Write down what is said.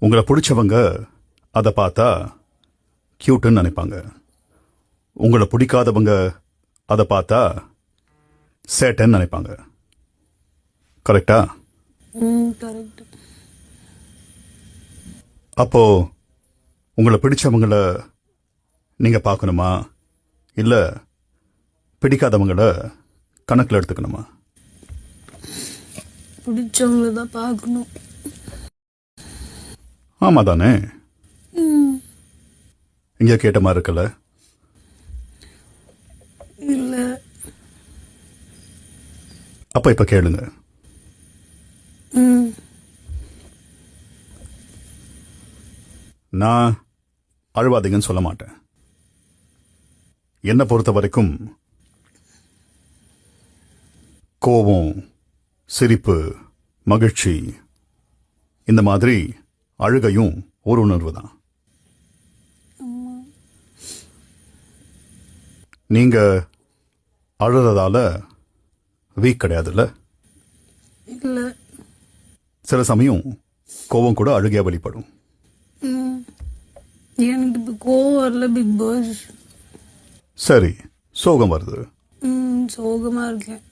உங்களை பிடிச்சவங்க அதை பார்த்தா கியூட்டுன்னு நினைப்பாங்க. உங்களை பிடிக்காதவங்க அதை பார்த்தா சேட்டன் நினைப்பாங்க. கரெக்டா? கரெக்ட். அப்போ உங்களை பிடிச்சவங்கள நீங்க பார்க்கணுமா இல்ல பிடிக்காதவங்கள கணக்கில் எடுத்துக்கணுமா? பிடிச்சவங்கள தான் பார்க்கணும். ஆமா தானே? இங்க கேட்ட மாதிரி இருக்கல? இல்ல. அப்ப இப்ப கேளுங்க. நான் அழுவாதீங்கன்னு சொல்ல மாட்டேன். என்னை பொறுத்த வரைக்கும் கோபம், சிரிப்பு, மகிழ்ச்சி, இந்த மாதிரி அழுகையும் ஒரு உணர்வு தான். நீங்க அழுறதால வீக் கிடையாதுல்ல? இல்ல. சில சமயம் கோபம் கூட அழுகையா வெளிப்படும். எனக்கு இப்ப கோவம் வரல பிக் பாஸ். சரி, சோகம் வருது. சோகமா இருக்கேன்.